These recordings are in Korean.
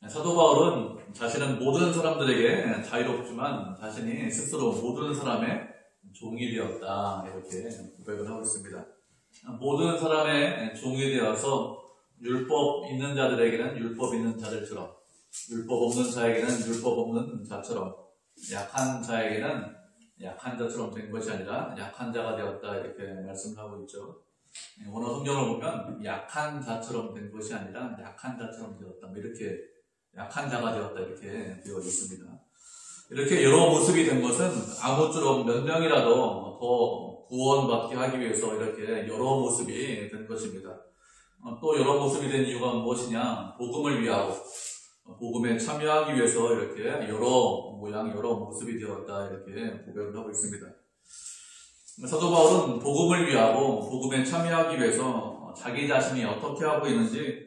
사도 바울은 자신은 모든 사람들에게 자유롭지만 자신이 스스로 모든 사람의 종이 되었다, 이렇게 고백을 하고 있습니다. 모든 사람의 종이 되어서 율법 있는 자들에게는 율법 있는 자들처럼, 율법 없는 자에게는 율법 없는 자처럼, 약한 자에게는 약한 자처럼 된 것이 아니라 약한 자가 되었다, 이렇게 말씀을 하고 있죠. 오늘 성경을 보면 약한 자처럼 된 것이 아니라 약한 자처럼 되었다, 이렇게 약한 자가 되었다, 이렇게 되어 있습니다. 이렇게 여러 모습이 된 것은 아무쪼록 몇 명이라도 더 구원받게 하기 위해서 이렇게 여러 모습이 된 것입니다. 또 여러 모습이 된 이유가 무엇이냐? 복음을 위하고 복음에 참여하기 위해서 이렇게 여러 모양, 여러 모습이 되었다, 이렇게 고백을 하고 있습니다. 사도 바울은 복음을 위하고 복음에 참여하기 위해서 자기 자신이 어떻게 하고 있는지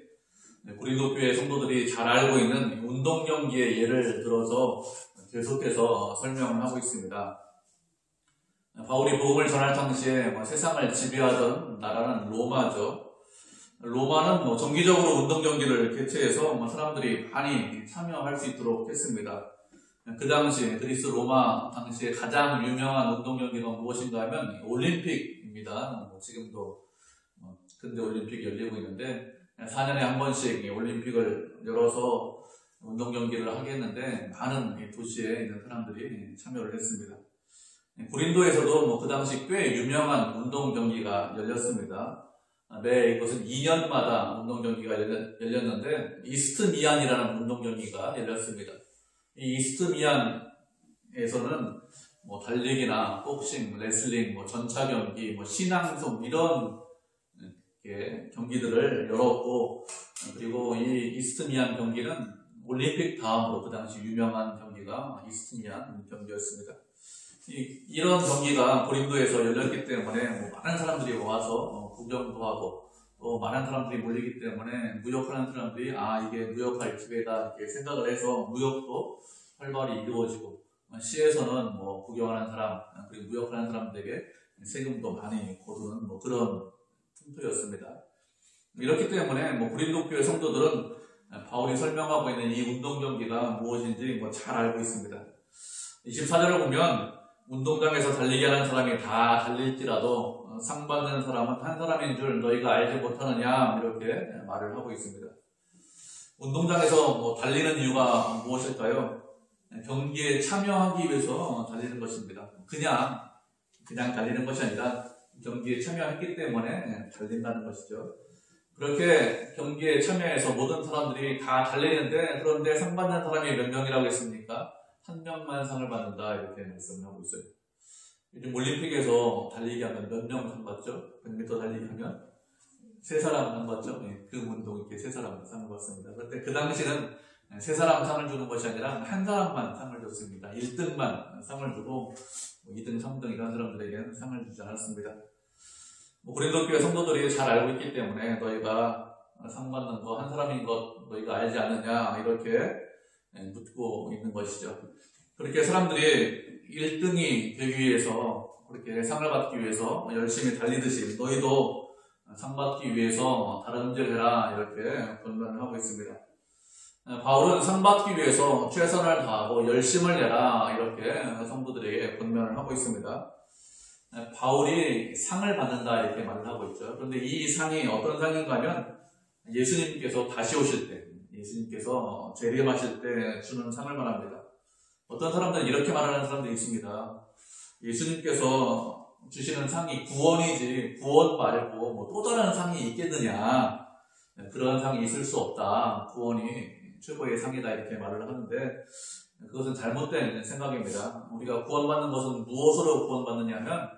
고린도 교회 성도들이 잘 알고 있는 운동 경기의 예를 들어서 계속해서 설명을 하고 있습니다. 바울이 복음을 전할 당시에 세상을 지배하던 나라는 로마죠. 로마는 정기적으로 운동 경기를 개최해서 사람들이 많이 참여할 수 있도록 했습니다. 그 당시 그리스 로마 당시에 가장 유명한 운동 경기가 무엇인가 하면 올림픽입니다. 지금도 근대 올림픽이 열리고 있는데 4년에 한 번씩 올림픽을 열어서 운동 경기를 하게 했는데 많은 도시에 있는 사람들이 참여를 했습니다. 고린도에서도 그 당시 꽤 유명한 운동 경기가 열렸습니다. 매 이것은 2년마다 운동 경기가 열렸는데 이스트미안이라는 운동 경기가 열렸습니다. 이 이스트미안에서는 달리기나 복싱, 레슬링, 전차 경기, 신앙송 이런 경기들을 열었고, 그리고 이 이스트미안 경기는 올림픽 다음으로 그 당시 유명한 경기가 이스트미안 경기였습니다. 이런 경기가 고린도에서 열렸기 때문에 많은 사람들이 와서 구경도 하고 또 많은 사람들이 몰리기 때문에 무역하는 사람들이 이게 무역할 기회다, 이렇게 생각을 해서 무역도 활발히 이루어지고, 시에서는 구경하는 사람 그리고 무역하는 사람들에게 세금도 많이 거두는 그런 틈터였습니다. 이렇기 때문에 고린도 교회 성도들은 바울이 설명하고 있는 이 운동 경기가 무엇인지 잘 알고 있습니다. 24절을 보면 운동장에서 달리기 하는 사람이 다 달릴지라도 상 받는 사람은 한 사람인 줄 너희가 알지 못하느냐, 이렇게 말을 하고 있습니다. 운동장에서 달리는 이유가 무엇일까요? 경기에 참여하기 위해서 달리는 것입니다. 그냥 달리는 것이 아니라 경기에 참여했기 때문에 달린다는 것이죠. 그렇게 경기에 참여해서 모든 사람들이 다 달리는데, 그런데 상 받는 사람이 몇 명이라고 했습니까? 한 명만 상을 받는다, 이렇게 말씀을 하고 있어요. 요즘 올림픽에서 달리기 하면 몇 명 상 받죠? 100m 달리기 하면 3사람 상 받죠? 그 운동 이렇게 3사람 상을 받습니다. 그런데 그 당시는 3사람 상을 주는 것이 아니라 한 사람만 상을 줬습니다. 1등만 상을 주고 2등, 3등 이런 사람들에게는 상을 주지 않았습니다. 고린도 교회 성도들이 잘 알고 있기 때문에 너희가 상 받는 거 한 사람인 것 너희가 알지 않느냐, 이렇게 묻고 있는 것이죠. 그렇게 사람들이 1등이 되기 위해서, 그렇게 상을 받기 위해서 열심히 달리듯이 너희도 상 받기 위해서 다름질 해라, 이렇게 권면을 하고 있습니다. 바울은 상 받기 위해서 최선을 다하고 열심을 내라, 이렇게 성도들에게 권면을 하고 있습니다. 바울이 상을 받는다, 이렇게 말을 하고 있죠. 그런데 이 상이 어떤 상인가 하면 예수님께서 다시 오실 때, 예수님께서 재림하실 때 주는 상을 말합니다. 어떤 사람들은 이렇게 말하는 사람들이 있습니다. 예수님께서 주시는 상이 구원이지 구원 말고 또 다른 상이 있겠느냐, 그런 상이 있을 수 없다, 구원이 최고의 상이다, 이렇게 말을 하는데 그것은 잘못된 생각입니다. 우리가 구원받는 것은 무엇으로 구원받느냐면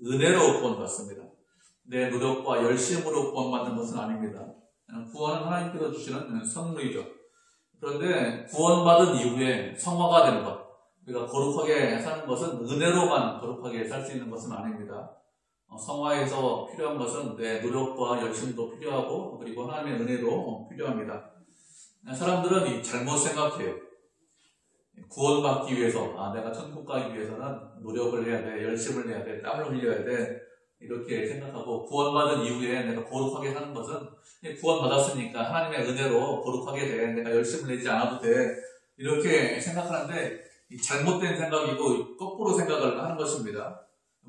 은혜로 구원받습니다. 내 노력과 열심으로 구원받는 것은 아닙니다. 구원은 하나님께서 주시는 선물이죠. 그런데 구원받은 이후에 성화가 되는 것, 우리가 거룩하게 사는 것은 은혜로만 거룩하게 살 수 있는 것은 아닙니다. 성화에서 필요한 것은 내 노력과 열심도 필요하고, 그리고 하나님의 은혜도 필요합니다. 사람들은 잘못 생각해요. 구원받기 위해서, 내가 천국 가기 위해서는 노력을 해야 돼, 열심을 해야 돼, 땀을 흘려야 돼, 이렇게 생각하고 구원받은 이후에 내가 거룩하게 사는 것은 구원받았으니까 하나님의 은혜로 거룩하게 돼. 내가 열심을 내지 않아도 돼. 이렇게 생각하는데 잘못된 생각이고 거꾸로 생각을 하는 것입니다.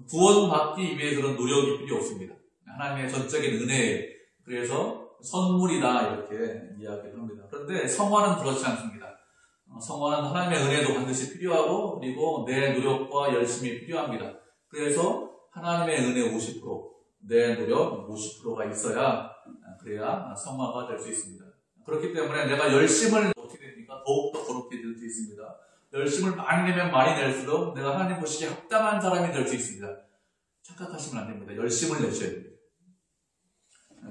구원받기 위해서는 노력이 필요 없습니다. 하나님의 전적인 은혜에 그래서 선물이다 이렇게 이야기를 합니다. 그런데 성화는 그렇지 않습니다. 성화는 하나님의 은혜도 반드시 필요하고 그리고 내 노력과 열심이 필요합니다. 그래서 하나님의 은혜 50%, 내 노력 50%가 있어야 그래야 성화가 될 수 있습니다. 그렇기 때문에 내가 열심을 어떻게 됩니까? 더욱더 거룩해질 수 있습니다. 열심을 많이 내면 많이 낼수록 내가 하나님 보시기에 합당한 사람이 될 수 있습니다. 착각하시면 안 됩니다. 열심을 내셔야 됩니다.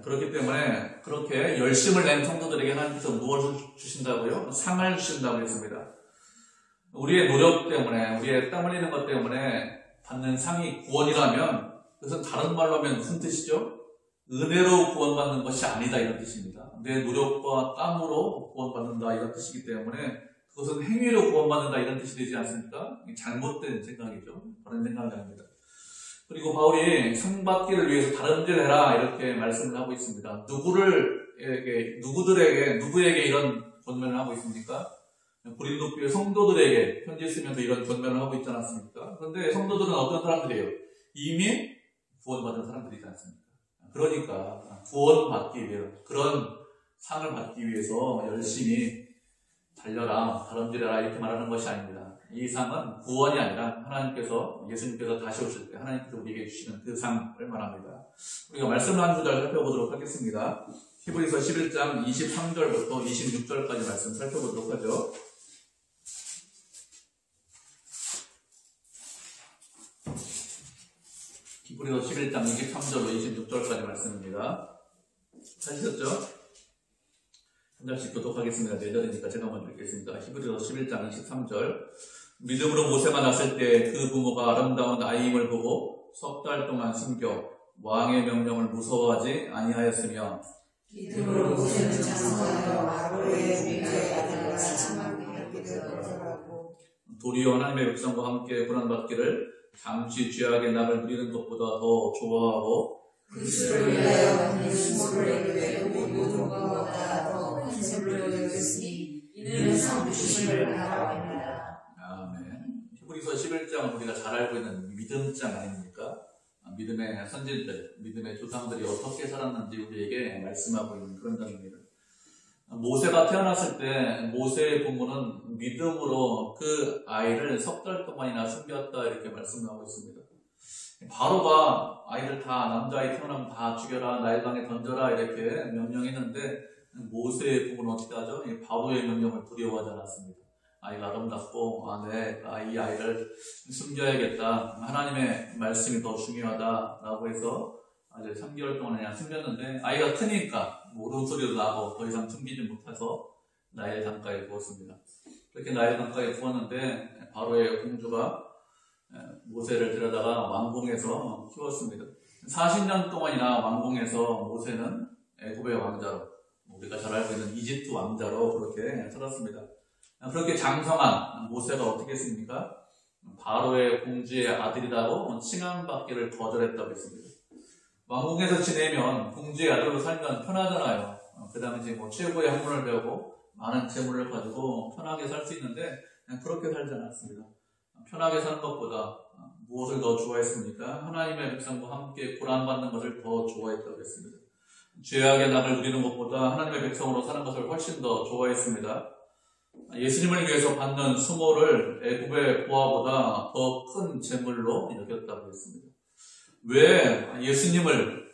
그렇기 때문에 그렇게 열심을 낸 성도들에게 하나님께서 무엇을 주신다고요? 상을 주신다고 했습니다. 우리의 노력 때문에, 우리의 땀 흘리는 것 때문에 받는 상이 구원이라면 그것은 다른 말로 하면 무슨 뜻이죠? 은혜로 구원받는 것이 아니다 이런 뜻입니다. 내 노력과 땀으로 구원받는다 이런 뜻이기 때문에 그것은 행위로 구원받는다 이런 뜻이 되지 않습니까? 잘못된 생각이죠. 다른 생각이 아닙니다. 그리고 바울이 상 받기를 위해서 다른 일을 해라 이렇게 말씀을 하고 있습니다. 누구에게 이런 권면을 하고 있습니까? 고린도 교회 성도들에게 편지 쓰면서 이런 권면을 하고 있지 않았습니까? 그런데 성도들은 어떤 사람들이에요? 이미 구원받은 사람들이지 않습니까? 그러니까 구원받기 위해 그런 상을 받기 위해서 열심히 달려라, 다름질해라 이렇게 말하는 것이 아닙니다. 이 상은 구원이 아니라 하나님께서 예수님께서 다시 오실 때 하나님께서 우리에게 주시는 그 상을 말합니다. 우리가 말씀을 한 구절 살펴보도록 하겠습니다. 히브리서 11장 23절부터 26절까지 말씀 살펴보도록 하죠. 히브리서 11장 23절로 26절까지 말씀입니다. 하셨죠? 한 절씩 교독하겠습니다. 4절이니까 제가 먼저 읽겠습니다. 히브리서 11장 23절 믿음으로 모세가 났을 때 그 부모가 아름다운 아이임을 보고 석 달 동안 숨겨 왕의 명령을 무서워하지 아니하였으며 믿음으로 모세는 장성하여 아브라함의 공자의 아들과 사랑하게 되었더라고. 도리어 하나님의 백성과 함께 고난받기를 잠시 죄악의 낙을 누리는 것보다 더 좋아하고 그 수를 위하여 받는 수모를 외우고 모든 것보다 더 큰 선물을 여겼으니 이는 상 주심을 바라옵니다. 아멘. 히브리서 11장은 우리가 잘 알고 있는 믿음장 아닙니까? 믿음의 선진들, 믿음의 조상들이 어떻게 살았는지 우리에게 말씀하고 있는 그런 장입니다. 모세가 태어났을 때 모세의 부모는 믿음으로 그 아이를 석 달 동안이나 숨겼다 이렇게 말씀하고 있습니다. 바로가 아이들 다 남자아이 태어나면 다 죽여라, 나일강에 던져라 이렇게 명령했는데 모세의 부모는 어떻게 하죠? 바로의 명령을 두려워하지 않았습니다. 아이가 아름답고 이 아이를 숨겨야겠다. 하나님의 말씀이 더 중요하다라고 해서 아주 3개월 동안 그냥 숨겼는데 아이가 크니까 울음소리도 나고 더 이상 숨기지 못해서 나일 강가에 부었습니다. 그렇게 나일 강가에 부었는데 바로의 공주가 모세를 데려다가 왕궁에서 키웠습니다. 40년 동안이나 왕궁에서 모세는 애굽의 왕자로, 우리가 잘 알고 있는 이집트 왕자로 그렇게 살았습니다. 그렇게 장성한 모세가 어떻게 했습니까? 바로의 공주의 아들이라고 칭함받기를 거절했다고 했습니다. 왕궁에서 지내면 공주의 아들로 살면 편하잖아요. 그 당시 최고의 학문을 배우고 많은 재물을 가지고 편하게 살 수 있는데 그렇게 살지 않았습니다. 편하게 사는 것보다 무엇을 더 좋아했습니까? 하나님의 백성과 함께 고난받는 것을 더 좋아했다고 했습니다. 죄악의 낙을 누리는 것보다 하나님의 백성으로 사는 것을 훨씬 더 좋아했습니다. 예수님을 위해서 받는 수모를 애굽의 보화보다 더 큰 재물로 여겼다고 했습니다. 왜 예수님을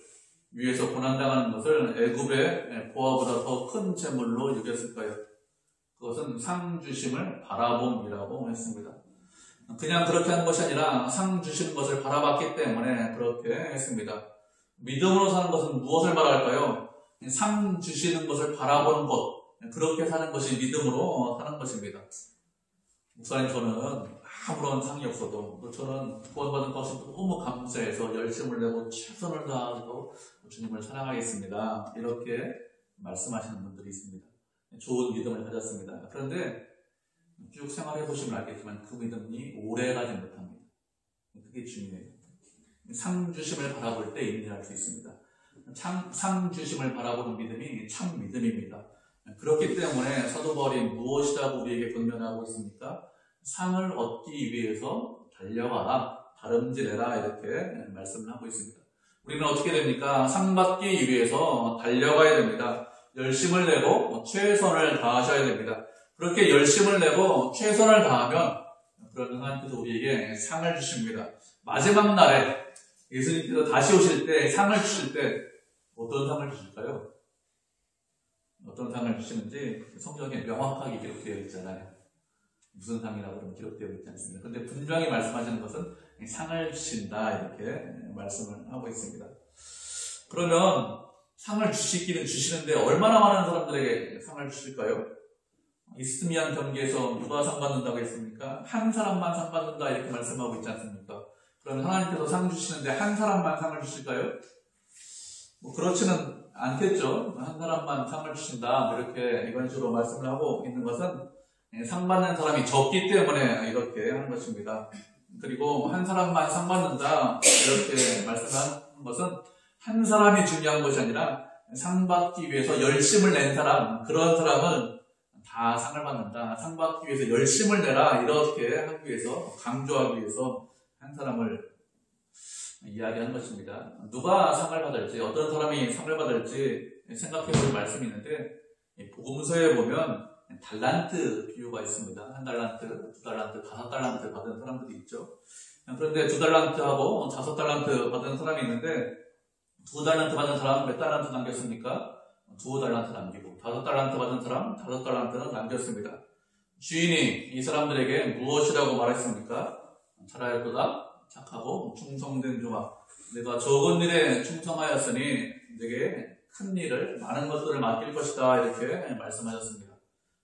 위해서 고난당하는 것을 애굽의 보화보다 더 큰 재물로 여겼을까요? 그것은 상 주심을 바라봄이라고 했습니다. 그냥 그렇게 하는 것이 아니라 상 주시는 것을 바라봤기 때문에 그렇게 했습니다. 믿음으로 사는 것은 무엇을 말할까요? 상 주시는 것을 바라보는 것, 그렇게 사는 것이 믿음으로 사는 것입니다. 목사님, 저는 아무런 상이 없어도 저는 구원받은 것이 너무 감사해서 열심을 내고 최선을 다하고 주님을 사랑하겠습니다. 이렇게 말씀하시는 분들이 있습니다. 좋은 믿음을 가졌습니다. 그런데 쭉 생활해 보시면 알겠지만 그 믿음이 오래 가지 못합니다. 그게 중요해요. 상 주심을 바라볼 때 인내할 수 있습니다. 상 주심을 바라보는 믿음이 참 믿음입니다. 그렇기 때문에 사도 바울이 무엇이라고 우리에게 권면하고 있습니까? 상을 얻기 위해서 달려가라, 다름질해라 이렇게 말씀을 하고 있습니다. 우리는 어떻게 됩니까? 상 받기 위해서 달려가야 됩니다. 열심을 내고 최선을 다하셔야 됩니다. 그렇게 열심을 내고 최선을 다하면 그런 하나님께서 우리에게 상을 주십니다. 마지막 날에 예수님께서 다시 오실 때 상을 주실 때 어떤 상을 주실까요? 어떤 상을 주시는지 성경에 명확하게 기록되어 있잖아요. 무슨 상이라고 그러면 기록되어 있지 않습니다. 그런데 분명히 말씀하시는 것은 상을 주신다 이렇게 말씀을 하고 있습니다. 그러면 상을 주시기는 주시는데 얼마나 많은 사람들에게 상을 주실까요? 이스미안 경기에서 누가 상 받는다고 했습니까? 한 사람만 상 받는다 이렇게 말씀하고 있지 않습니까? 그러면 하나님께서 상 주시는데 한 사람만 상을 주실까요? 그렇지는 않겠죠. 한 사람만 상을 주신다 이렇게 이런 식으로 말씀을 하고 있는 것은 상 받는 사람이 적기 때문에 이렇게 하는 것입니다. 그리고 한 사람만 상 받는다 이렇게 말씀하는 것은 한 사람이 중요한 것이 아니라 상 받기 위해서 열심을 낸 사람, 그런 사람은 다 상을 받는다. 상 받기 위해서 열심을 내라 이렇게 하기 위해서, 강조하기 위해서 한 사람을 이야기하는 것입니다. 누가 상을 받을지, 어떤 사람이 상을 받을지 생각해볼 말씀이 있는데 복음서에 보면 달란트 비유가 있습니다. 1달란트, 2달란트, 5달란트 받은 사람들이 있죠. 그런데 2달란트하고 5달란트 받은 사람이 있는데 2달란트 받은 사람은 몇 달란트 남겼습니까? 2달란트 남기고 5달란트 받은 사람 5달란트는 남겼습니다. 주인이 이 사람들에게 무엇이라고 말했습니까? 잘하였도다 착하고 충성된 종아, 내가 적은 일에 충성하였으니 내게 큰 일을, 많은 것들을 맡길 것이다 이렇게 말씀하셨습니다.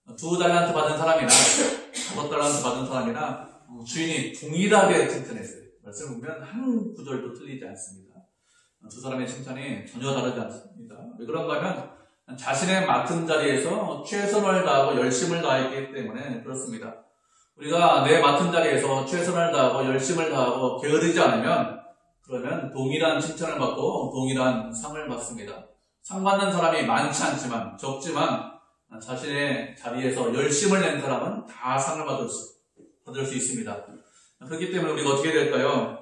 2달란트 받은 사람이나 5달란트 받은 사람이나 주인이 동일하게 칭찬했어요. 말씀을 보면 한 구절도 틀리지 않습니다. 두 사람의 칭찬이 전혀 다르지 않습니다. 왜 그런가 하면 자신의 맡은 자리에서 최선을 다하고 열심을 다했기 때문에 그렇습니다. 우리가 내 맡은 자리에서 최선을 다하고 열심을 다하고 게으르지 않으면 그러면 동일한 칭찬을 받고 동일한 상을 받습니다. 상 받는 사람이 많지 않지만, 적지만 자신의 자리에서 열심을 낸 사람은 다 상을 받을 수 있습니다. 그렇기 때문에 우리가 어떻게 될까요?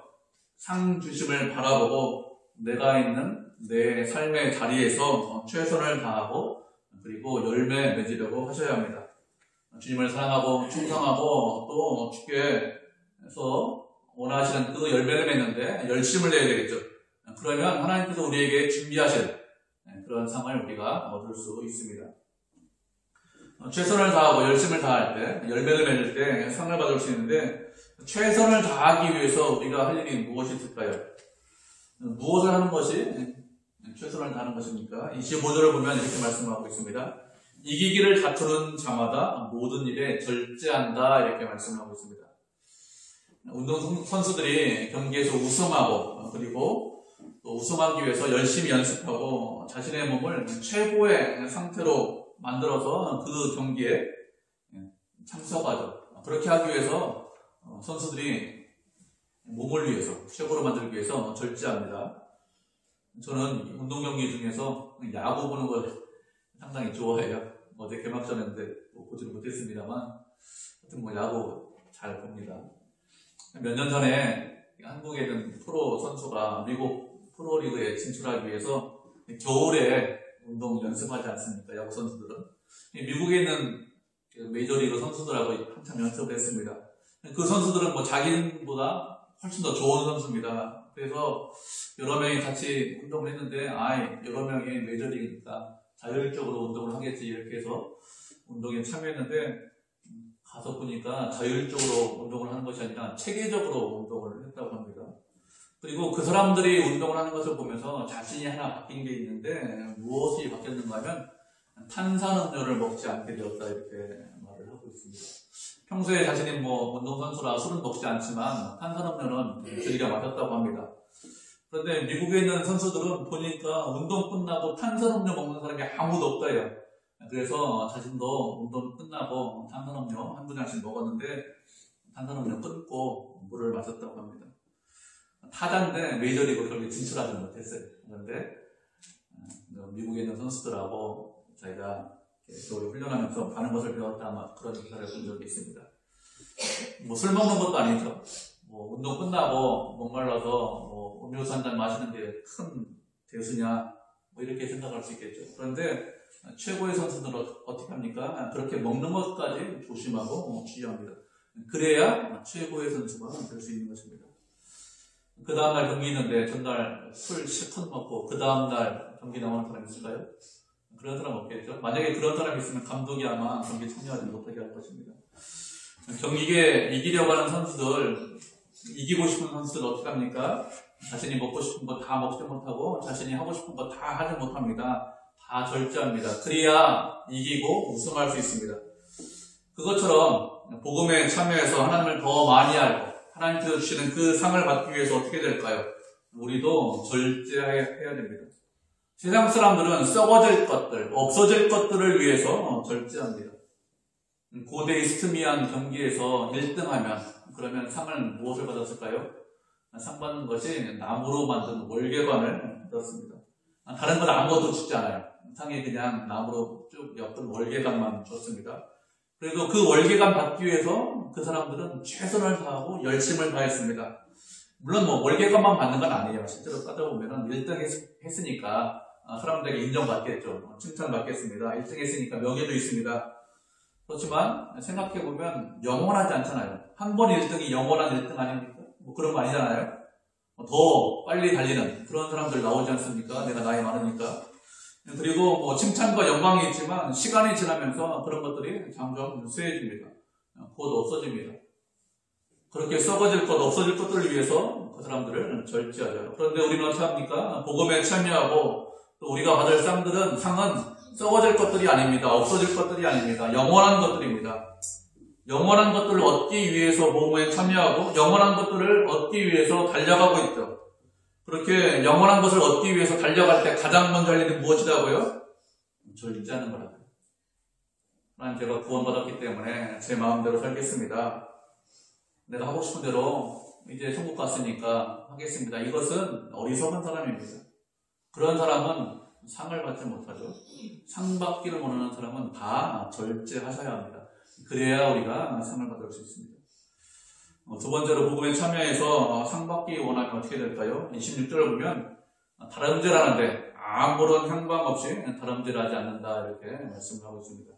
상 주심을 바라보고 내가 있는 내 삶의 자리에서 최선을 다하고 그리고 열매 맺으려고 하셔야 합니다. 주님을 사랑하고 충성하고 또 주께서 원하시는 그 열매를 맺는데 열심을 내야 되겠죠. 그러면 하나님께서 우리에게 준비하실 그런 상을 우리가 얻을 수 있습니다. 최선을 다하고 열심을 다할 때, 열매를 맺을 때 상을 받을 수 있는데 최선을 다하기 위해서 우리가 할 일이 무엇이 있을까요? 무엇을 하는 것이 최선을 다하는 것입니까? 25절을 보면 이렇게 말씀하고 있습니다. 이기기를 다투는 자마다 모든 일에 절제한다 이렇게 말씀하고 있습니다. 운동선수들이 경기에서 우승하고 그리고 또 우승하기 위해서 열심히 연습하고 자신의 몸을 최고의 상태로 만들어서 그 경기에 참석하죠. 그렇게 하기 위해서 선수들이 몸을 위해서, 최고로 만들기 위해서 절제합니다. 저는 운동 경기 중에서 야구 보는 걸 상당히 좋아해요. 어제 개막전인데 보지는 못했습니다만 하여튼 야구 잘 봅니다. 몇 년 전에 한국에 있는 프로 선수가 미국 프로리그에 진출하기 위해서 겨울에 운동 연습하지 않습니까? 야구 선수들은. 미국에 있는 메이저리그 선수들하고 한참 연습을 했습니다. 그 선수들은 자기보다 훨씬 더 좋은 선수입니다. 그래서 여러 명이 같이 운동을 했는데 여러 명이 메이저리그니까 자율적으로 운동을 하겠지 이렇게 해서 운동에 참여했는데 가서 보니까 자율적으로 운동을 하는 것이 아니라 체계적으로 운동을 했다고 합니다. 그리고 그 사람들이 운동을 하는 것을 보면서 자신이 하나 바뀐 게 있는데 무엇이 바뀌었는가 하면 탄산음료를 먹지 않게 되었다 이렇게 말을 하고 있습니다. 평소에 자신이 운동선수라 술은 먹지 않지만 탄산음료는 즐겨 마셨다고 합니다. 그런데 미국에 있는 선수들은 보니까 운동 끝나고 탄산음료 먹는 사람이 아무도 없다요. 그래서 자신도 운동 끝나고 탄산음료 한두 잔씩 먹었는데 탄산음료 끊고 물을 마셨다고 합니다. 타자인데 메이저리그로 그렇게 진출하지 못했어요. 그런데 미국에 있는 선수들하고 저희가 겨울에 훈련하면서 많은 것을 배웠다, 아마 그런 기사를 본 적이 있습니다. 뭐 술 먹는 것도 아니죠. 뭐 운동 끝나고 목말라서 뭐 음료수 한 잔 마시는 게 큰 대수냐, 뭐 이렇게 생각할 수 있겠죠. 그런데 최고의 선수들은 어떻게 합니까? 그렇게 먹는 것까지 조심하고 주의합니다. 그래야 최고의 선수가 될 수 있는 것입니다. 그 다음날 경기 있는데 전날 술 실컷 먹고 그 다음날 경기 나오는 사람이 있을까요? 그런 사람 없겠죠. 만약에 그런 사람이 있으면 감독이 아마 경기에 참여하지 못하게 할 것입니다. 경기에 이기려고 하는 선수들, 이기고 싶은 선수들 어떻게 합니까? 자신이 먹고 싶은 거 다 먹지 못하고 자신이 하고 싶은 거 다 하지 못합니다. 다 절제합니다. 그래야 이기고 우승할 수 있습니다. 그것처럼 복음에 참여해서 하나님을 더 많이 알고 하나님께서 주시는 그 상을 받기 위해서 어떻게 될까요? 우리도 절제해야 됩니다. 세상 사람들은 썩어질 것들, 없어질 것들을 위해서 절제합니다. 고대 이스트미안 경기에서 1등하면 그러면 상을 무엇을 받았을까요? 상 받는 것이 나무로 만든 월계관을 받았습니다. 다른 건 아무것도 주지 않아요. 상이 그냥 나무로 쭉 엮은 월계관만 줬습니다. 그래도 그 월계관 받기 위해서 그 사람들은 최선을 다하고 열심을 다했습니다. 물론 뭐 월계관만 받는 건 아니에요. 실제로 따져보면 1등 했으니까 사람들에게 인정받겠죠. 칭찬받겠습니다. 1등 했으니까 명예도 있습니다. 그렇지만 생각해보면 영원하지 않잖아요. 한 번 1등이 영원한 1등 아닙니까? 뭐 그런 거 아니잖아요. 더 빨리 달리는 그런 사람들 나오지 않습니까? 내가 나이 많으니까. 그리고 뭐 칭찬과 영광이 있지만 시간이 지나면서 그런 것들이 점점 쇠해집니다. 곧 없어집니다. 그렇게 썩어질 것, 없어질 것들을 위해서 그 사람들을 절제하죠. 그런데 우리는 어떻게 합니까? 복음에 참여하고 또 우리가 받을 상은 썩어질 것들이 아닙니다. 없어질 것들이 아닙니다. 영원한 것들입니다. 영원한 것들을 얻기 위해서 복음에 참여하고 영원한 것들을 얻기 위해서 달려가고 있죠. 그렇게 영원한 것을 얻기 위해서 달려갈 때 가장 먼저 할 일은 무엇이라고요? 절제하는 거라고요. 하나님, 제가 구원받았기 때문에 제 마음대로 살겠습니다. 내가 하고 싶은 대로 이제 천국 갔으니까 하겠습니다. 이것은 어리석은 사람입니다. 그런 사람은 상을 받지 못하죠. 상 받기를 원하는 사람은 다 절제하셔야 합니다. 그래야 우리가 상을 받을 수 있습니다. 두 번째로 복음에 참여해서 상 받기 원하면 어떻게 될까요? 26절을 보면 다름질하는데 아무런 향방 없이 다름질하지 않는다, 이렇게 말씀하고 있습니다.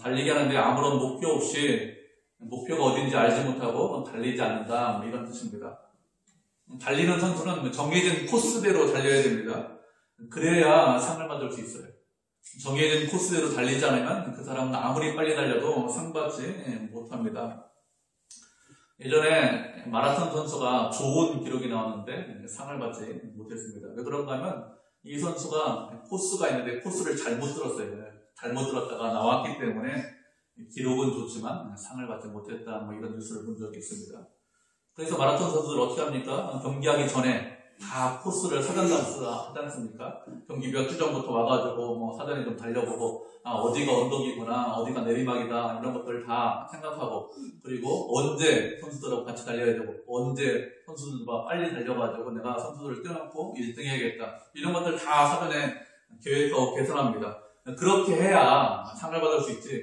달리기 하는데 아무런 목표 없이, 목표가 어딘지 알지 못하고 달리지 않는다, 뭐 이런 뜻입니다. 달리는 선수는 정해진 코스대로 달려야 됩니다. 그래야 상을 받을 수 있어요. 정해진 코스대로 달리지 않으면 그 사람은 아무리 빨리 달려도 상 받지 못합니다. 예전에 마라톤 선수가 좋은 기록이 나왔는데 상을 받지 못했습니다. 왜 그런가 하면 이 선수가 코스가 있는데 코스를 잘못 들었어요. 잘못 들었다가 나왔기 때문에 기록은 좋지만 상을 받지 못했다, 뭐 이런 뉴스를 본 적이 있습니다. 그래서 마라톤 선수들 어떻게 합니까? 경기하기 전에 다 코스를 사전답습 하지 않습니까? 경기 몇 주 전부터 와가지고 뭐 사전에 좀 달려보고, 어디가 언덕이구나, 어디가 내리막이다, 이런 것들 다 생각하고, 그리고 언제 선수들하고 같이 달려야 되고, 언제 선수들과 빨리 달려가지고 내가 선수들을 뛰어넘고 1등 해야겠다, 이런 것들 다 사전에 계획하고 개선합니다. 그렇게 해야 상을 받을 수 있지,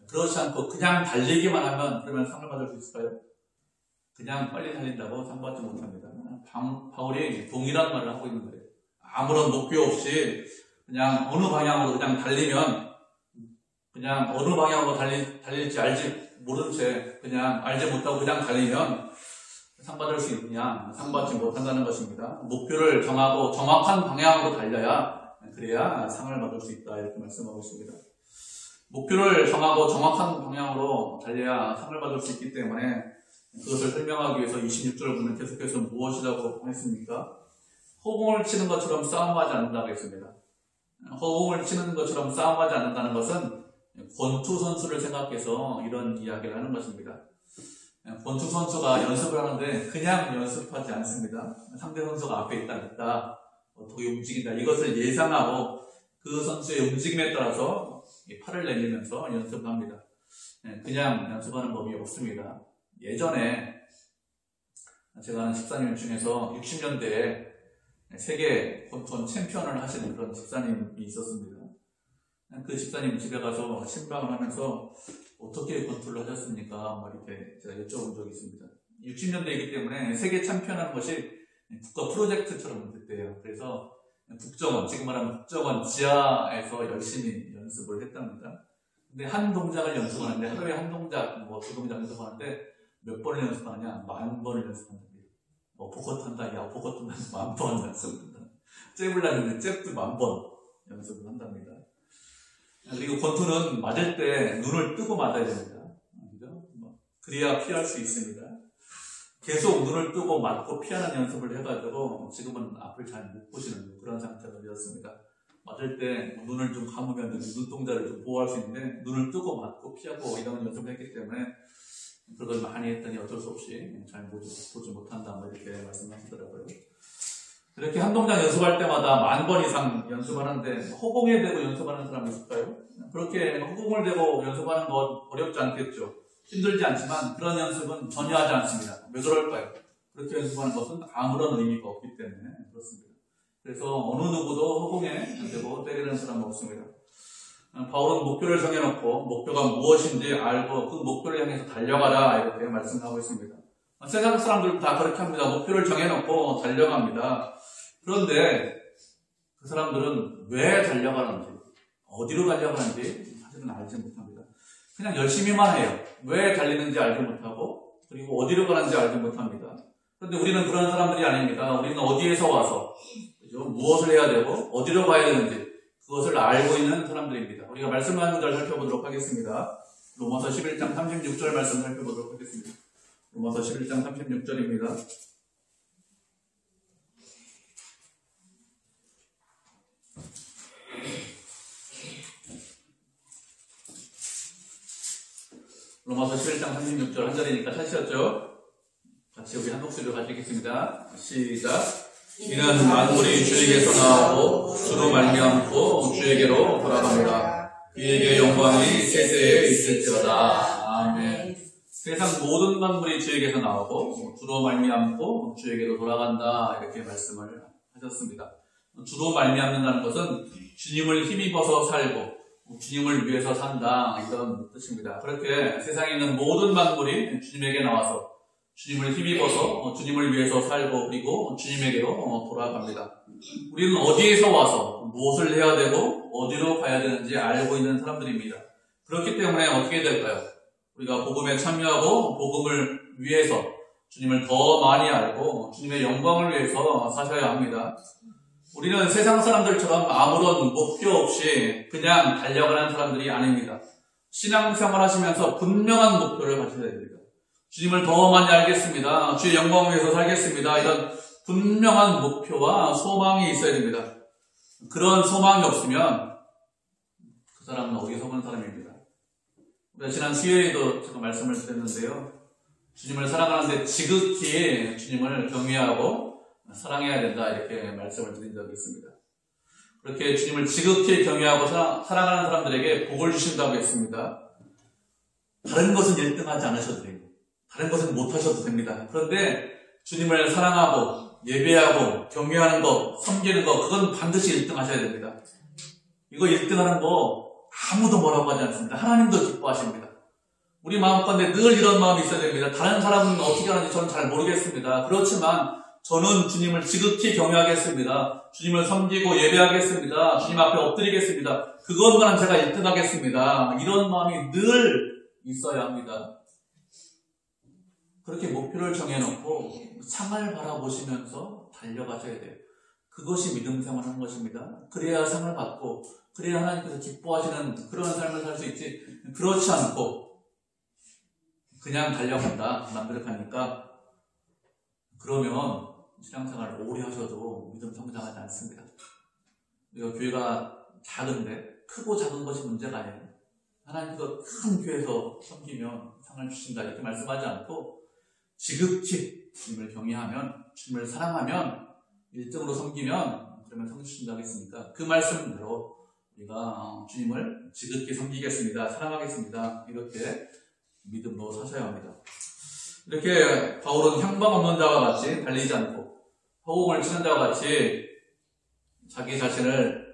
그렇지 않고 그냥 달리기만 하면 그러면 상을 받을 수 있을까요? 그냥 빨리 달린다고 상 받지 못합니다. 바울이 동일한 말을 하고 있는 거예요. 아무런 목표 없이 그냥 어느 방향으로 그냥 달리면, 그냥 어느 방향으로 달릴지 알지 모른 채 그냥 알지 못하고 그냥 달리면 상 받을 수 있느냐? 상 받지 못한다는 것입니다. 목표를 정하고 정확한 방향으로 달려야, 그래야 상을 받을 수 있다, 이렇게 말씀하고 있습니다. 목표를 정하고 정확한 방향으로 달려야 상을 받을 수 있기 때문에 그것을 설명하기 위해서 26절을 보면 계속해서 무엇이라고 했습니까? 허공을 치는 것처럼 싸움하지 않는다고 했습니다. 허공을 치는 것처럼 싸움하지 않는다는 것은 권투 선수를 생각해서 이런 이야기를 하는 것입니다. 권투 선수가 연습을 하는데 그냥 연습하지 않습니다. 상대 선수가 앞에 있다, 어떻게 움직인다, 이것을 예상하고 그 선수의 움직임에 따라서 팔을 내밀면서 연습을 합니다. 그냥 연습하는 법이 없습니다. 예전에 제가 아는 집사님 중에서 60년대에 세계 권투 챔피언을 하시는 그런 집사님이 있었습니다. 그 집사님 집에 가서 신방을 하면서 어떻게 권투를 하셨습니까? 이렇게 제가 여쭤본 적이 있습니다. 60년대이기 때문에 세계 챔피언 하는 것이 국가 프로젝트처럼 됐대요. 그래서 국정원, 지금 말하면 국정원 지하에서 열심히 연습을 했답니다. 근데 한 동작을 연습하는데, 하루에 한 동작, 두 동작 연습하는데 몇 번을 연습하느냐? 10,000번을 연습한답니다. 포커트 한다, 포커트 한다, 10,000번 연습을 한다. 잽을 하는데 잽도 10,000번 연습을 한답니다. 그리고 권투는 맞을 때 눈을 뜨고 맞아야 됩니다. 그래야 피할 수 있습니다. 계속 눈을 뜨고 맞고 피하는 연습을 해가지고 지금은 앞을 잘 못 보시는 그런 상태가 되었습니다. 맞을 때 눈을 좀 감으면 눈동자를 좀 보호할 수 있는데 눈을 뜨고 맞고 피하고 이런 연습을 했기 때문에 그걸 많이 했더니 어쩔 수 없이 잘 보지 못한다 이렇게 말씀하시더라고요. 이렇게 한 동작 연습할 때마다 10,000번 이상 연습하는데 허공에 대고 연습하는 사람이 있을까요? 그렇게 허공을 대고 연습하는 건 어렵지 않겠죠. 힘들지 않지만 그런 연습은 전혀 하지 않습니다. 왜 그럴까요? 그렇게 연습하는 것은 아무런 의미가 없기 때문에 그렇습니다. 그래서 어느 누구도 허공에 대고 때리는 사람은 없습니다. 바울은 목표를 정해놓고 목표가 무엇인지 알고 그 목표를 향해서 달려가라 이렇게 말씀하고 있습니다. 세상 사람들도 다 그렇게 합니다. 목표를 정해놓고 달려갑니다. 그런데 그 사람들은 왜 달려가는지, 어디로 달려가는지 사실은 알지 못합니다. 그냥 열심히만 해요. 왜 달리는지 알지 못하고 그리고 어디로 가는지 알지 못합니다. 그런데 우리는 그런 사람들이 아닙니다. 우리는 어디에서 와서 그죠? 무엇을 해야 되고 어디로 가야 되는지 그것을 알고 있는 사람들입니다. 우리가 말씀하는 걸 살펴보도록 하겠습니다. 로마서 11장 36절 말씀 살펴보도록 하겠습니다. 로마서 11장 36절입니다. 로마서 11장 36절 한 절이니까 찾으셨죠? 같이 우리 한 목소리로 같이 읽겠습니다. 시작. 이는 만물이 주에게서 나오고 주로 말미암고 주에게로 돌아갑니다. 그에게 영광이 세세에 있을지어다. 아멘. 세상 모든 만물이 주에게서 나오고 주로 말미암고 주에게로 돌아간다 이렇게 말씀을 하셨습니다. 주로 말미암는다는 것은 주님을 힘입어서 살고 주님을 위해서 산다 이런 뜻입니다. 그렇게 세상에 있는 모든 만물이 주님에게 나와서 주님을 힘입어서 주님을 위해서 살고 그리고 주님에게로 돌아갑니다. 우리는 어디에서 와서 무엇을 해야 되고 어디로 가야 되는지 알고 있는 사람들입니다. 그렇기 때문에 어떻게 될까요? 우리가 복음에 참여하고 복음을 위해서 주님을 더 많이 알고 주님의 영광을 위해서 사셔야 합니다. 우리는 세상 사람들처럼 아무런 목표 없이 그냥 달려가는 사람들이 아닙니다. 신앙생활 하시면서 분명한 목표를 가져야 됩니다. 주님을 더 많이 알겠습니다. 주의 영광을 위해서 살겠습니다. 이런 분명한 목표와 소망이 있어야 됩니다. 그런 소망이 없으면 그 사람은 어디서 본 사람입니다. 우리가 지난 수요일에도 제가 말씀을 드렸는데요. 주님을 사랑하는데 지극히 주님을 경외하고 사랑해야 된다 이렇게 말씀을 드린 적이 있습니다. 그렇게 주님을 지극히 경외하고 사랑하는 사람들에게 복을 주신다고 했습니다. 다른 것은 1등하지 않으셔도 돼요. 다른 것은 못하셔도 됩니다. 그런데 주님을 사랑하고 예배하고 경외하는 것, 섬기는 것 그건 반드시 1등 하셔야 됩니다. 이거 1등하는 거 아무도 뭐라고 하지 않습니다. 하나님도 기뻐하십니다. 우리 마음가운데 늘 이런 마음이 있어야 됩니다. 다른 사람은 어떻게 하는지 저는 잘 모르겠습니다. 그렇지만 저는 주님을 지극히 경외하겠습니다. 주님을 섬기고 예배하겠습니다. 주님 앞에 엎드리겠습니다. 그것만 제가 1등하겠습니다. 이런 마음이 늘 있어야 합니다. 그렇게 목표를 정해놓고 상을 바라보시면서 달려가셔야 돼요. 그것이 믿음 생활하는 것입니다. 그래야 상을 받고 그래야 하나님께서 기뻐하시는 그런 삶을 살 수 있지 그렇지 않고 그냥 달려간다 남들하니까 그러면 신앙생활을 오래 하셔도 믿음 성장하지 않습니다. 우리가 교회가 작은데 크고 작은 것이 문제가 아니에요. 하나님께서 큰 교회에서 섬기면 상을 주신다 이렇게 말씀하지 않고 지극히 주님을 경외하면 주님을 사랑하면 1등으로 섬기면 그러면 상 주신다 하겠습니까? 그 말씀대로 우리가 주님을 지극히 섬기겠습니다. 사랑하겠습니다. 이렇게 믿음으로 사셔야 합니다. 이렇게 바울은 향방 없는 자와 같이 달리지 않고 허공을 치는 자와 같이 자기 자신을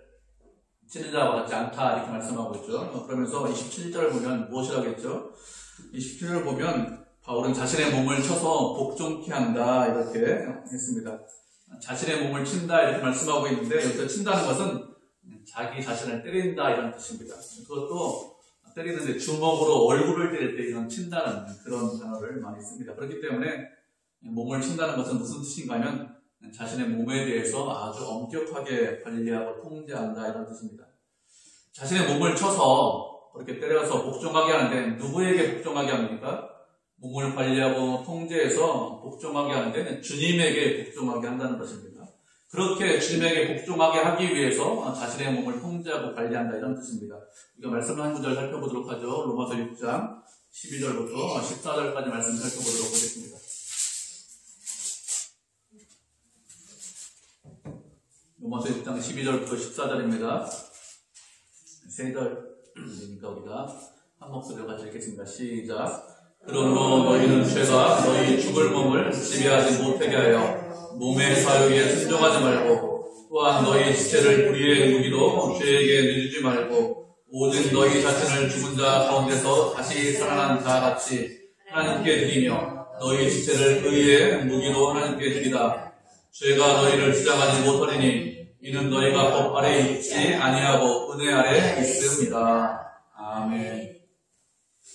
치는 자와 같지 않다 이렇게 말씀하고 있죠. 그러면서 27절을 보면 무엇이라고 했죠? 27절을 보면 바울은 자신의 몸을 쳐서 복종케 한다 이렇게 했습니다. 자신의 몸을 친다 이렇게 말씀하고 있는데 여기서 친다는 것은 자기 자신을 때린다 이런 뜻입니다. 그것도 때리는데 주먹으로 얼굴을 때릴 때 이런 친다는 그런 단어를 많이 씁니다. 그렇기 때문에 몸을 친다는 것은 무슨 뜻인가 하면 자신의 몸에 대해서 아주 엄격하게 관리하고 통제한다 이런 뜻입니다. 자신의 몸을 쳐서 그렇게 때려서 복종하게 하는데 누구에게 복종하게 합니까? 몸을 관리하고 통제해서 복종하게 하는데 주님에게 복종하게 한다는 것입니다. 그렇게 주님에게 복종하게 하기 위해서 자신의 몸을 통제하고 관리한다 이런 뜻입니다. 우리가 말씀을 한 구절 살펴보도록 하죠. 로마서 6장 12절부터 14절까지 말씀 살펴보도록 하겠습니다. 로마서 6장 12절부터 14절입니다. 세 절이니까 우리가 한 목소리로 같이 읽겠습니다. 시작. 그러므로 너희는 죄가 너희 죽을 몸을 지배하지 못하게 하여 몸의 사욕에 순종하지 말고 또한 너희 지체를 불의의 무기로 죄에게 내주지 말고 오직 너희 자신을 죽은 자 가운데서 다시 살아난 자 같이 하나님께 드리며 너희 지체를 의의 무기로 하나님께 드리다. 죄가 너희를 주장하지 못하리니 이는 너희가 법 아래에 있지 아니하고 은혜 아래에 있습니다. 아멘.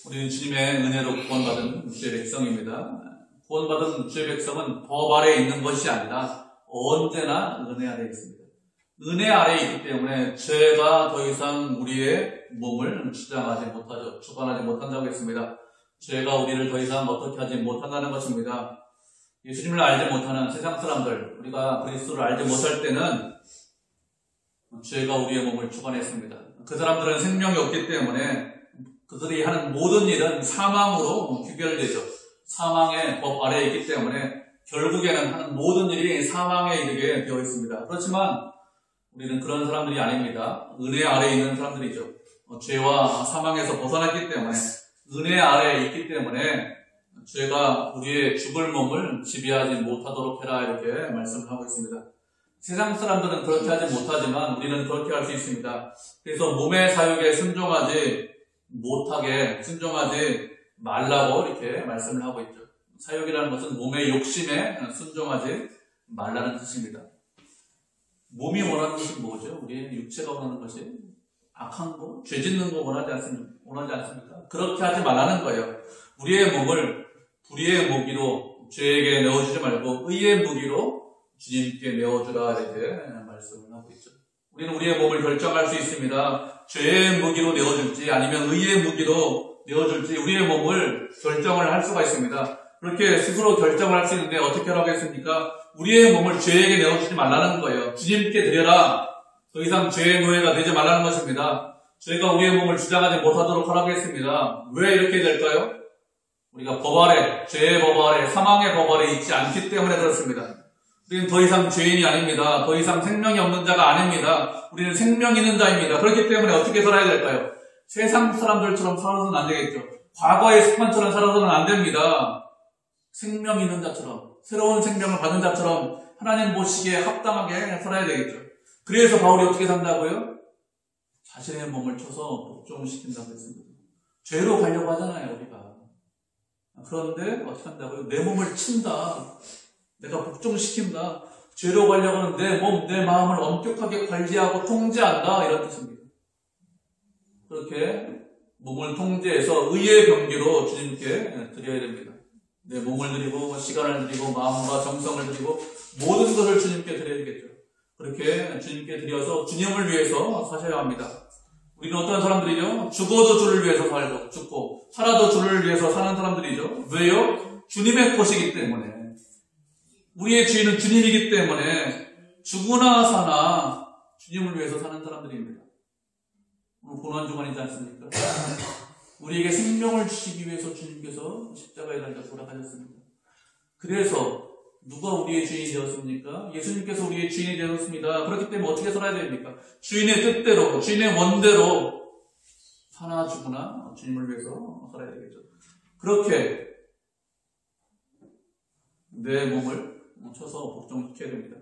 우리는 주님의 은혜로 구원받은 주의 백성입니다. 구원받은 주의 백성은 법 아래에 있는 것이 아니라 언제나 은혜 아래에 있습니다. 은혜 아래에 있기 때문에 죄가 더 이상 우리의 몸을 주장하지 못하죠. 주관하지 못한다고 했습니다. 죄가 우리를 더 이상 어떻게 하지 못한다는 것입니다. 예수님을 알지 못하는 세상 사람들, 우리가 그리스도를 알지 못할 때는 죄가 우리의 몸을 주관했습니다. 그 사람들은 생명이 없기 때문에 그들이 하는 모든 일은 사망으로 귀결되죠. 사망의 법 아래에 있기 때문에 결국에는 하는 모든 일이 사망에 이르게 되어 있습니다. 그렇지만 우리는 그런 사람들이 아닙니다. 은혜 아래에 있는 사람들이죠. 죄와 사망에서 벗어났기 때문에 은혜 아래에 있기 때문에 죄가 우리의 죽을 몸을 지배하지 못하도록 해라 이렇게 말씀을 하고 있습니다. 세상 사람들은 그렇게 하지 못하지만 우리는 그렇게 할 수 있습니다. 그래서 몸의 사욕에 순종하지 말라고 이렇게 말씀을 하고 있죠. 사욕이라는 것은 몸의 욕심에 순종하지 말라는 뜻입니다. 몸이 원하는 것은 뭐죠? 우리의 육체가 원하는 것이 악한 거, 죄 짓는 거 원하지 않습니까? 그렇게 하지 말라는 거예요. 우리의 몸을 불의의 무기로 죄에게 내어주지 말고 의의 무기로 주님께 내어주라 이렇게 말씀을 하고 있죠. 우리는 우리의 몸을 결정할 수 있습니다. 죄의 무기로 내어줄지 아니면 의의 무기로 내어줄지 우리의 몸을 결정을 할 수가 있습니다. 그렇게 스스로 결정을 할 수 있는데 어떻게 하라고 했습니까? 우리의 몸을 죄에게 내어주지 말라는 거예요. 주님께 드려라. 더 이상 죄의 노예가 되지 말라는 것입니다. 죄가 우리의 몸을 주장하지 못하도록 하라고 했습니다. 왜 이렇게 될까요? 우리가 법 아래, 죄의 법 아래, 사망의 법 아래 있지 않기 때문에 그렇습니다. 우리는 더 이상 죄인이 아닙니다. 더 이상 생명이 없는 자가 아닙니다. 우리는 생명 있는 자입니다. 그렇기 때문에 어떻게 살아야 될까요? 세상 사람들처럼 살아서는 안 되겠죠. 과거의 습관처럼 살아서는 안 됩니다. 생명 있는 자처럼, 새로운 생명을 받은 자처럼 하나님 보시기에 합당하게 살아야 되겠죠. 그래서 바울이 어떻게 산다고요? 자신의 몸을 쳐서 복종시킨다고 했습니다. 죄로 가려고 하잖아요, 우리가. 그런데 어떻게 한다고요? 내 몸을 친다. 내가 복종시킨다. 죄로 가려고 하는 내 몸, 내 마음을 엄격하게 관리하고 통제한다. 이런 뜻입니다. 그렇게 몸을 통제해서 의의 병기로 주님께 드려야 됩니다. 내 몸을 드리고 시간을 드리고 마음과 정성을 드리고 모든 것을 주님께 드려야 되겠죠. 그렇게 주님께 드려서 주님을 위해서 사셔야 합니다. 우리는 어떤 사람들이죠? 죽어도 주를 위해서 살고 죽고 살아도 주를 위해서 사는 사람들이죠. 왜요? 주님의 것이기 때문에. 우리의 주인은 주님이기 때문에 죽으나 사나 주님을 위해서 사는 사람들입니다. 오늘 고난주간이지 않습니까? 우리에게 생명을 주시기 위해서 주님께서 십자가에 달려 돌아가셨습니다. 그래서 누가 우리의 주인이 되었습니까? 예수님께서 우리의 주인이 되었습니다. 그렇기 때문에 어떻게 살아야 됩니까? 주인의 뜻대로, 주인의 원대로 사나 죽으나 주님을 위해서 살아야 되겠죠. 그렇게 내 몸을 쳐서 복종시켜야 됩니다.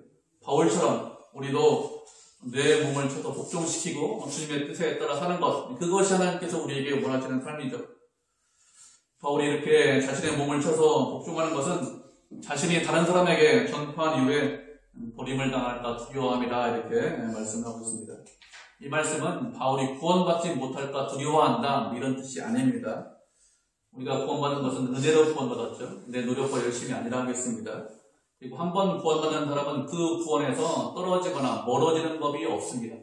바울처럼 우리도 내 몸을 쳐서 복종시키고 주님의 뜻에 따라 사는 것, 그것이 하나님께서 우리에게 원하시는 삶이죠. 바울이 이렇게 자신의 몸을 쳐서 복종하는 것은 자신이 다른 사람에게 전파한 이후에 버림을 당할까 두려워함이라 이렇게 말씀하고 있습니다. 이 말씀은 바울이 구원받지 못할까 두려워한다 이런 뜻이 아닙니다. 우리가 구원받은 것은 은혜로 구원받았죠. 내 노력과 열심이 아니라 하겠습니다. 그리고 한 번 구원받은 사람은 그 구원에서 떨어지거나 멀어지는 법이 없습니다.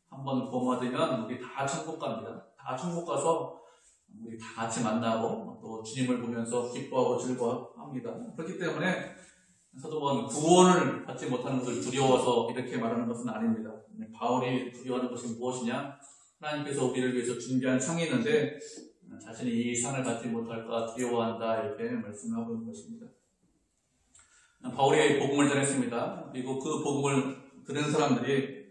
한 번 구원받으면 우리 다 천국 갑니다. 다 천국 가서 우리 다 같이 만나고 또 주님을 보면서 기뻐하고 즐거워합니다. 그렇기 때문에 사도 바울은 구원을 받지 못하는 것을 두려워서 이렇게 말하는 것은 아닙니다. 바울이 두려워하는 것이 무엇이냐? 하나님께서 우리를 위해서 준비한 상이 있는데 자신이 이 상을 받지 못할까 두려워한다 이렇게 말씀하고 있는 것입니다. 바울이 복음을 전했습니다. 그리고 그 복음을 들은 사람들이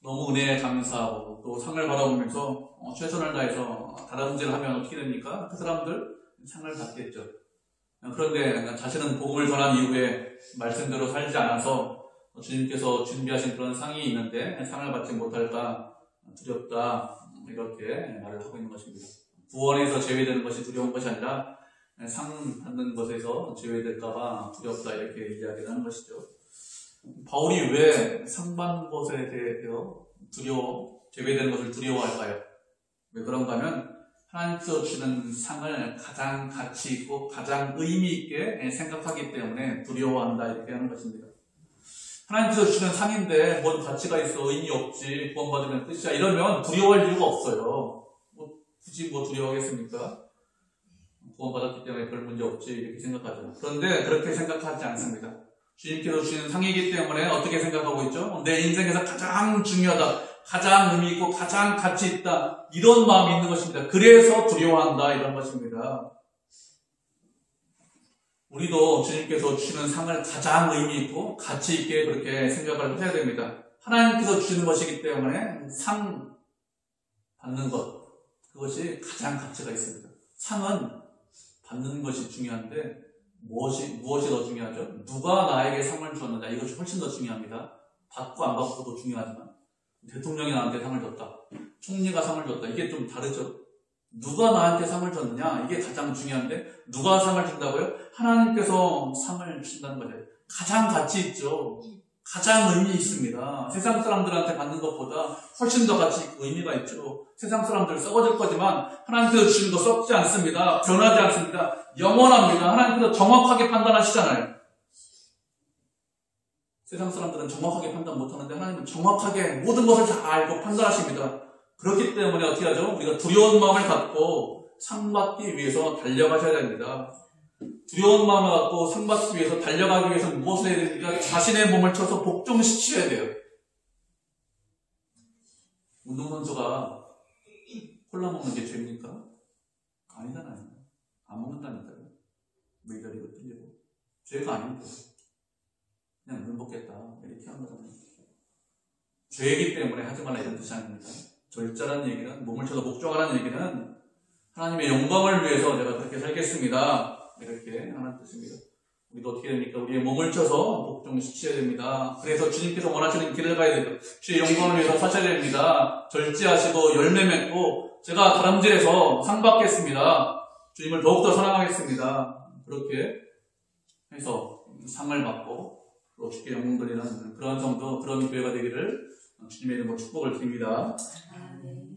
너무 은혜에 감사하고 또 상을 받아보면서 최선을 다해서 다람쥐를 하면 어떻게 됩니까? 그 사람들 상을 받겠죠. 그런데 자신은 복음을 전한 이후에 말씀대로 살지 않아서 주님께서 준비하신 그런 상이 있는데 상을 받지 못할까 두렵다 이렇게 말을 하고 있는 것입니다. 구원에서 제외되는 것이 두려운 것이 아니라 상 받는 것에서 제외될까봐 두렵다 이렇게 이야기를 하는 것이죠. 바울이 왜 상 받는 것에 대해서 제외되는 것을 두려워할까요? 왜 그런가 하면 하나님께서 주는 상을 가장 가치 있고 가장 의미 있게 생각하기 때문에 두려워한다 이렇게 하는 것입니다. 하나님께서 주는 상인데 뭔 가치가 있어 의미 없지 구원받으면 끝이야 이러면 두려워할 이유가 없어요. 굳이 두려워하겠습니까? 구원받았기 때문에 별 문제 없지 이렇게 생각하죠. 그런데 그렇게 생각하지 않습니다. 주님께서 주시는 상이기 때문에 어떻게 생각하고 있죠? 내 인생에서 가장 중요하다, 가장 의미 있고 가장 가치 있다 이런 마음이 있는 것입니다. 그래서 두려워한다 이런 것입니다. 우리도 주님께서 주시는 상을 가장 의미 있고 가치 있게 그렇게 생각을 해야 됩니다. 하나님께서 주시는 것이기 때문에 상 받는 것 그것이 가장 가치가 있습니다. 상은 받는 것이 중요한데 무엇이 더 중요하죠? 누가 나에게 상을 주었느냐 이것이 훨씬 더 중요합니다. 받고 안 받고도 중요하지만 대통령이 나한테 상을 줬다, 총리가 상을 줬다 이게 좀 다르죠. 누가 나한테 상을 줬느냐 이게 가장 중요한데 누가 상을 준다고요? 하나님께서 상을 주신다는 거죠. 가장 가치 있죠. 가장 의미 있습니다. 세상 사람들한테 받는 것보다 훨씬 더 가치 있고 의미가 있죠. 세상 사람들 썩어질 거지만 하나님께서 주신 거 썩지 않습니다. 변하지 않습니다. 영원합니다. 하나님께서 정확하게 판단하시잖아요. 세상 사람들은 정확하게 판단 못하는데 하나님은 정확하게 모든 것을 다 알고 판단하십니다. 그렇기 때문에 어떻게 하죠? 우리가 두려운 마음을 갖고 상 받기 위해서 달려가셔야 됩니다. 두려운 마음을 갖고 상 받기 위해서 달려가기 위해서 무엇을 해야 됩니까? 자신의 몸을 쳐서 복종시켜야 돼요. 운동선수가 콜라 먹는 게 죄입니까? 아니잖아요. 안 먹는다니까요. 메이저리그 틀리고. 죄가 아닙니다. 그냥 물 먹겠다 이렇게 한 거잖아요. 죄이기 때문에 하지 말라 이런 뜻이 아닙니다. 절자라는 얘기는 몸을 쳐서 복종하라는 얘기는 하나님의 영광을 위해서 내가 그렇게 살겠습니다 이렇게 하는 뜻입니다. 우리도 어떻게 됩니까? 우리의 몸을 쳐서 복종시켜야 됩니다. 그래서 주님께서 원하시는 길을 가야 됩니다. 주의 영광을 위해서 사셔야 됩니다. 절제하시고 열매 맺고 제가 다람쥐에서 상 받겠습니다. 주님을 더욱더 사랑하겠습니다. 그렇게 해서 상을 받고 또 주께 영광 돌리는 그런 성도, 그런 교회가 되기를 주님의 이름으로 축복을 드립니다. 아멘.